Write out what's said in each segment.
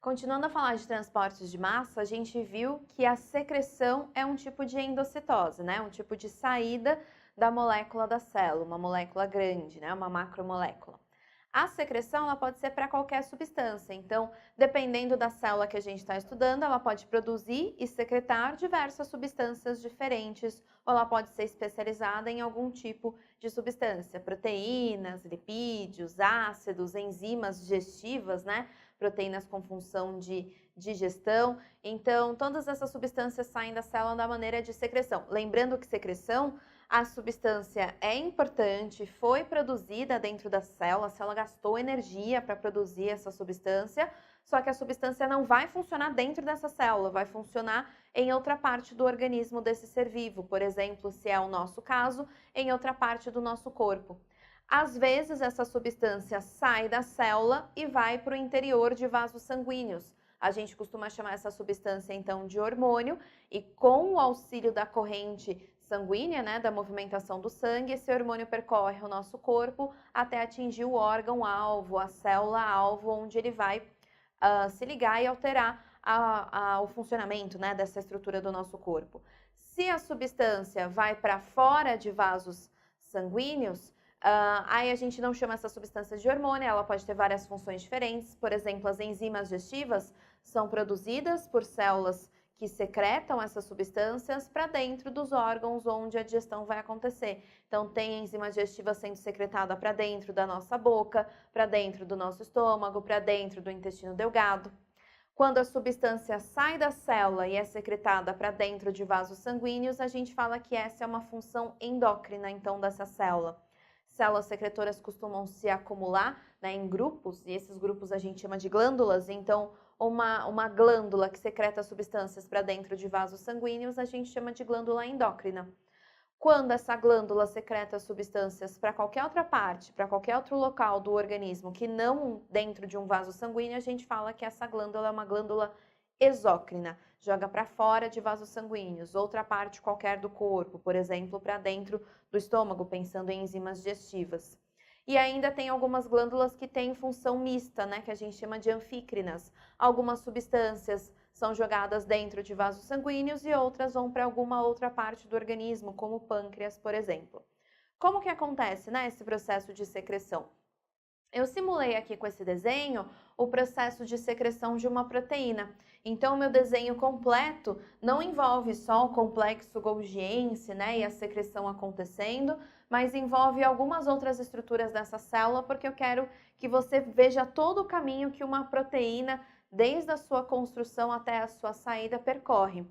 Continuando a falar de transportes de massa, a gente viu que a secreção é um tipo de endocitose, né? Um tipo de saída da molécula da célula, uma molécula grande, né? Uma macromolécula. A secreção ela pode ser para qualquer substância, então, dependendo da célula que a gente está estudando, ela pode produzir e secretar diversas substâncias diferentes, ou ela pode ser especializada em algum tipo de substância, proteínas, lipídios, ácidos, enzimas digestivas, né? Proteínas com função de digestão. Então, todas essas substâncias saem da célula da maneira de secreção. Lembrando que secreção, a substância é importante, foi produzida dentro da célula, a célula gastou energia para produzir essa substância, só que a substância não vai funcionar dentro dessa célula, vai funcionar em outra parte do organismo desse ser vivo, por exemplo, se é o nosso caso, em outra parte do nosso corpo. Às vezes, essa substância sai da célula e vai para o interior de vasos sanguíneos. A gente costuma chamar essa substância, então, de hormônio, e com o auxílio da corrente sanguínea, né, da movimentação do sangue, esse hormônio percorre o nosso corpo até atingir o órgão-alvo, a célula-alvo, onde ele vai se ligar e alterar o funcionamento, né, dessa estrutura do nosso corpo. Se a substância vai para fora de vasos sanguíneos, aí a gente não chama essa substância de hormônio, ela pode ter várias funções diferentes. Por exemplo, as enzimas digestivas são produzidas por células que secretam essas substâncias para dentro dos órgãos onde a digestão vai acontecer. Então, tem enzima digestiva sendo secretada para dentro da nossa boca, para dentro do nosso estômago, para dentro do intestino delgado. Quando a substância sai da célula e é secretada para dentro de vasos sanguíneos, a gente fala que essa é uma função endócrina, então, dessa célula. Células secretoras costumam se acumular, né, em grupos, e esses grupos a gente chama de glândulas. Então, uma glândula que secreta substâncias para dentro de vasos sanguíneos, a gente chama de glândula endócrina. Quando essa glândula secreta substâncias para qualquer outra parte, para qualquer outro local do organismo que não dentro de um vaso sanguíneo, a gente fala que essa glândula é uma glândula exócrina, joga para fora de vasos sanguíneos, outra parte qualquer do corpo, por exemplo, para dentro do estômago, pensando em enzimas digestivas. E ainda tem algumas glândulas que têm função mista, né, que a gente chama de anfícrinas. Algumas substâncias são jogadas dentro de vasos sanguíneos e outras vão para alguma outra parte do organismo, como o pâncreas, por exemplo. Como que acontece, né, esse processo de secreção? Eu simulei aqui com esse desenho o processo de secreção de uma proteína. Então, o meu desenho completo não envolve só o complexo Golgiense, né, e a secreção acontecendo, mas envolve algumas outras estruturas dessa célula, porque eu quero que você veja todo o caminho que uma proteína, desde a sua construção até a sua saída, percorre.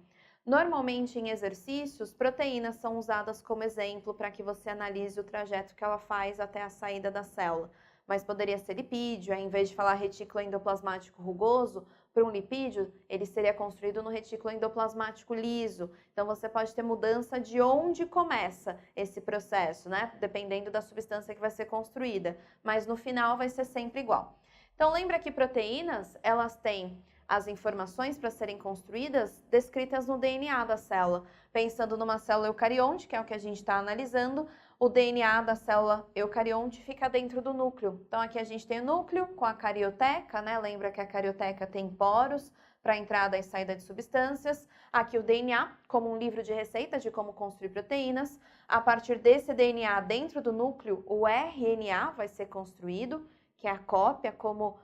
Normalmente, em exercícios, proteínas são usadas como exemplo para que você analise o trajeto que ela faz até a saída da célula. Mas poderia ser lipídio, em vez de falar retículo endoplasmático rugoso, para um lipídio, ele seria construído no retículo endoplasmático liso. Então, você pode ter mudança de onde começa esse processo, né? Dependendo da substância que vai ser construída. Mas no final vai ser sempre igual. Então, lembra que proteínas, elas têm as informações para serem construídas descritas no DNA da célula. Pensando numa célula eucarionte, que é o que a gente está analisando, o DNA da célula eucarionte fica dentro do núcleo. Então, aqui a gente tem o núcleo com a carioteca, né? Lembra que a carioteca tem poros para entrada e saída de substâncias. Aqui o DNA, como um livro de receitas de como construir proteínas. A partir desse DNA, dentro do núcleo, o RNA vai ser construído, que é a cópia, como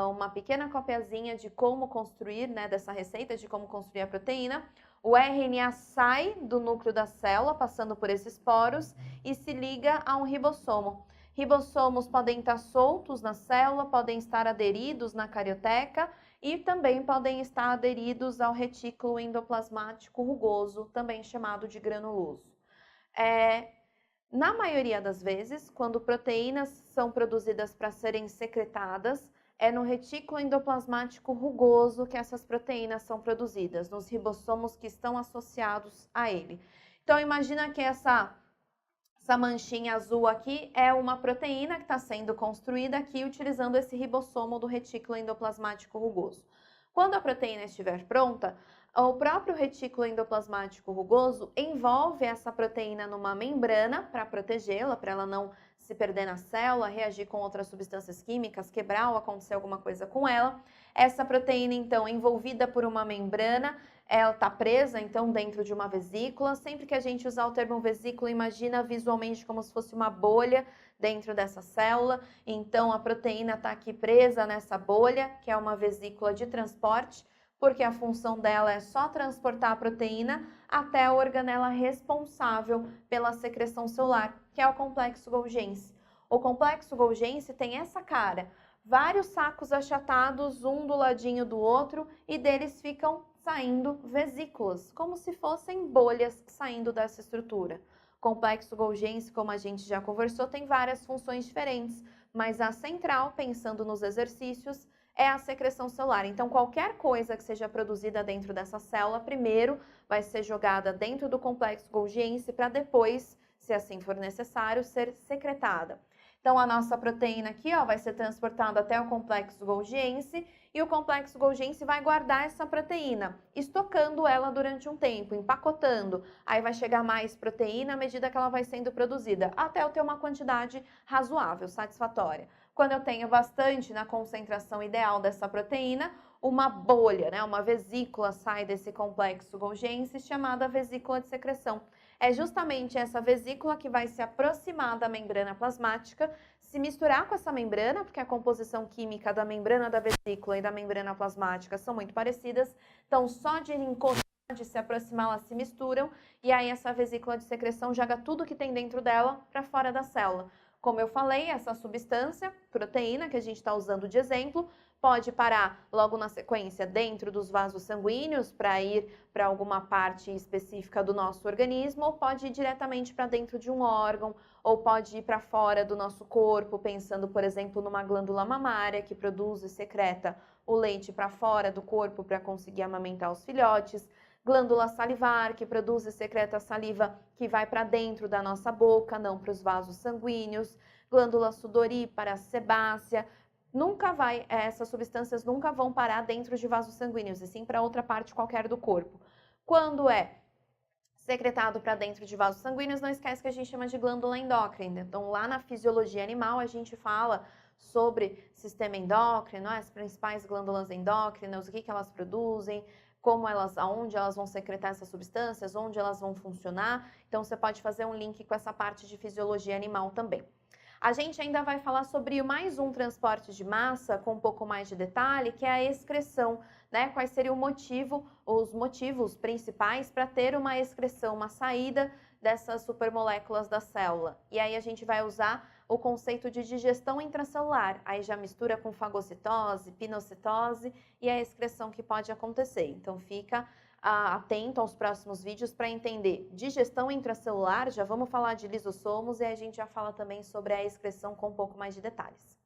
uma pequena copiazinha de como construir, né, dessa receita, de como construir a proteína. O RNA sai do núcleo da célula, passando por esses poros, e se liga a um ribossomo. Ribossomos podem estar soltos na célula, podem estar aderidos na carioteca e também podem estar aderidos ao retículo endoplasmático rugoso, também chamado de granuloso. Na maioria das vezes, quando proteínas são produzidas para serem secretadas, é no retículo endoplasmático rugoso que essas proteínas são produzidas, nos ribossomos que estão associados a ele. Então, imagina que essa manchinha azul aqui é uma proteína que está sendo construída aqui utilizando esse ribossomo do retículo endoplasmático rugoso. Quando a proteína estiver pronta, O próprio retículo endoplasmático rugoso envolve essa proteína numa membrana para protegê-la, para ela não se perder na célula, reagir com outras substâncias químicas, quebrar ou acontecer alguma coisa com ela. Essa proteína, então, envolvida por uma membrana, ela está presa, então, dentro de uma vesícula. Sempre que a gente usar o termo vesícula, imagina visualmente como se fosse uma bolha dentro dessa célula. Então, a proteína está aqui presa nessa bolha, que é uma vesícula de transporte, porque a função dela é só transportar a proteína até a organela responsável pela secreção celular, que é o complexo Golgi. O complexo Golgi tem essa cara, vários sacos achatados, um do ladinho do outro, e deles ficam saindo vesículas, como se fossem bolhas saindo dessa estrutura. O complexo Golgi, como a gente já conversou, tem várias funções diferentes, mas a central, pensando nos exercícios, é a secreção celular. Então, qualquer coisa que seja produzida dentro dessa célula, primeiro vai ser jogada dentro do complexo Golgi para depois, se assim for necessário, ser secretada. Então, a nossa proteína aqui, ó, vai ser transportada até o complexo Golgi e o complexo Golgi vai guardar essa proteína, estocando ela durante um tempo, empacotando. Aí vai chegar mais proteína à medida que ela vai sendo produzida, até eu ter uma quantidade razoável, satisfatória. Quando eu tenho bastante na concentração ideal dessa proteína, uma bolha, né, uma vesícula sai desse complexo Golgi chamada vesícula de secreção. É justamente essa vesícula que vai se aproximar da membrana plasmática, se misturar com essa membrana, porque a composição química da membrana da vesícula e da membrana plasmática são muito parecidas, então só de encostar, de se aproximar, elas se misturam, e aí essa vesícula de secreção joga tudo que tem dentro dela para fora da célula. Como eu falei, essa substância, proteína, que a gente está usando de exemplo, pode parar logo na sequência dentro dos vasos sanguíneos para ir para alguma parte específica do nosso organismo, ou pode ir diretamente para dentro de um órgão, ou pode ir para fora do nosso corpo, pensando, por exemplo, numa glândula mamária que produz e secreta o leite para fora do corpo para conseguir amamentar os filhotes. Glândula salivar, que produz e secreta a saliva que vai para dentro da nossa boca, não para os vasos sanguíneos. Glândula sudorípara, sebácea. Essas substâncias nunca vão parar dentro de vasos sanguíneos, e sim para outra parte qualquer do corpo. Quando é secretado para dentro de vasos sanguíneos, não esquece que a gente chama de glândula endócrina. Então, lá na fisiologia animal, a gente fala sobre sistema endócrino, as principais glândulas endócrinas, o que elas produzem, aonde elas vão secretar essas substâncias, onde elas vão funcionar. Então, você pode fazer um link com essa parte de fisiologia animal também. A gente ainda vai falar sobre mais um transporte de massa com um pouco mais de detalhe, que é a excreção, né? Quais seriam os motivos principais para ter uma excreção, uma saída dessas supermoléculas da célula. E aí a gente vai usar o conceito de digestão intracelular. Aí já mistura com fagocitose, pinocitose e a excreção que pode acontecer. Então fica atento aos próximos vídeos para entender digestão intracelular, já vamos falar de lisossomos e aí a gente já fala também sobre a excreção com um pouco mais de detalhes.